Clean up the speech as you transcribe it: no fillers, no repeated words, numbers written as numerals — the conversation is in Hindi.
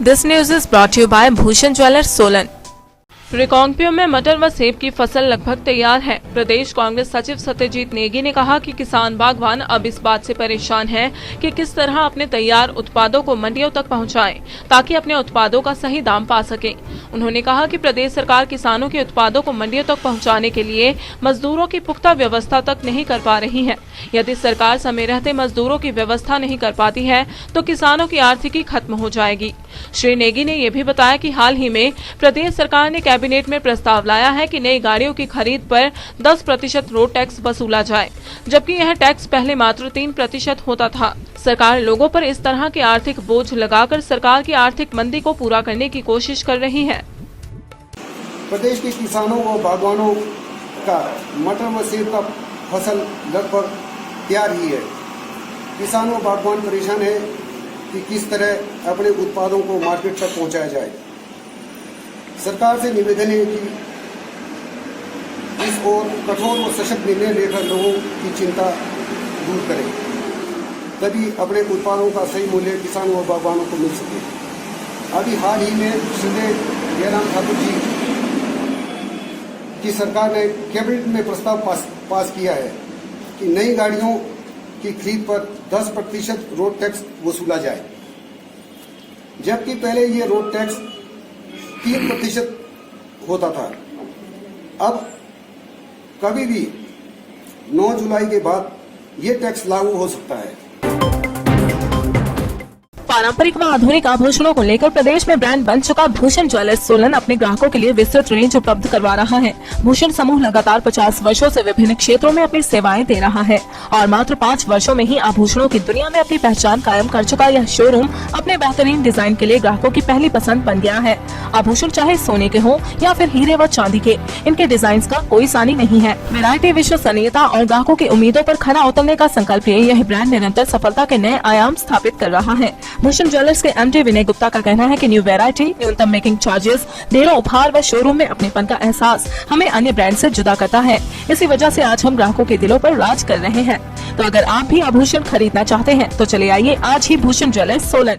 This news is brought to you by Bhushan Jewellers, Solan. Reckong Peo में मटर व सेब की फसल लगभग तैयार है। प्रदेश कांग्रेस सचिव सत्यजीत नेगी ने कहा कि किसान बागवान अब इस बात से परेशान हैं कि किस तरह अपने तैयार उत्पादों को मंडियों तक पहुंचाएं ताकि अपने उत्पादों का सही दाम पा सकें। उन्होंने कहा कि प्रदेश सरकार किसानों के उत्पादों को मंडियों तक पहुंचाने के लिए मजदूरों की पुख्ता व्यवस्था तक नहीं कर पा रही है। यदि सरकार समय रहते मजदूरों की व्यवस्था नहीं कर पाती है तो किसानों की आर्थिकी खत्म हो जाएगी। श्री नेगी ने यह भी बताया कि हाल ही में प्रदेश सरकार ने कैबिनेट में प्रस्ताव लाया है कि नई गाड़ियों की खरीद पर 10% रोड टैक्स वसूला जाए, जबकि यह टैक्स पहले मात्र 3% होता था। सरकार लोगों पर इस तरह के आर्थिक बोझ लगाकर सरकार की आर्थिक मंदी को पूरा करने की कोशिश कर रही है। प्रदेश के किसानों व बागवानों का मटर व सेब का फसल लगभग तैयार ही है। किसान व बागवान परेशान है कि किस तरह अपने उत्पादों को मार्केट तक पहुंचाया जाए। सरकार से निवेदन है कि इस ओर कठोर व सशक्त निर्णय लेकर लोगों की चिंता दूर करें, तभी अपने उत्पादों का सही मूल्य किसानों व बागवानों को मिल सके। अभी हाल ही में श्री जयराम ठाकुर जी की सरकार ने कैबिनेट में प्रस्ताव पास किया है कि नई गाड़ियों की खरीद पर 10% रोड टैक्स वसूला जाए, जबकि पहले ये रोड टैक्स 3% होता था। अब कभी भी 9 जुलाई के बाद ये टैक्स लागू हो सकता है। पारंपरिक व आधुनिक आभूषणों को लेकर प्रदेश में ब्रांड बन चुका भूषण ज्वेलर्स सोलन अपने ग्राहकों के लिए विस्तृत रेंज उपलब्ध करवा रहा है। भूषण समूह लगातार 50 वर्षों से विभिन्न क्षेत्रों में अपनी सेवाएं दे रहा है और मात्र 5 वर्षों में ही आभूषणों की दुनिया में अपनी पहचान कायम कर चुका यह शोरूम अपने बेहतरीन डिजाइन के लिए ग्राहकों की पहली पसंद बन गया है। आभूषण चाहे सोने के हो या फिर हीरे व चांदी के, इनके डिजाइन का कोई सानी नहीं है। वैरायटी, विश्वसनीयता और ग्राहकों की उम्मीदों पर खरा उतरने का संकल्प लिए यह ब्रांड निरंतर सफलता के नए आयाम स्थापित कर रहा है। भूषण ज्वेलर्स के एमडी विनय गुप्ता का कहना है कि न्यू वैरायटी, न्यूनतम मेकिंग चार्जेस, ढेरों उपहार व शोरूम में अपनेपन का एहसास हमें अन्य ब्रांड से जुदा करता है। इसी वजह से आज हम ग्राहकों के दिलों पर राज कर रहे हैं। तो अगर आप भी आभूषण खरीदना चाहते हैं तो चले आइए आज ही भूषण ज्वेलर्स सोलन।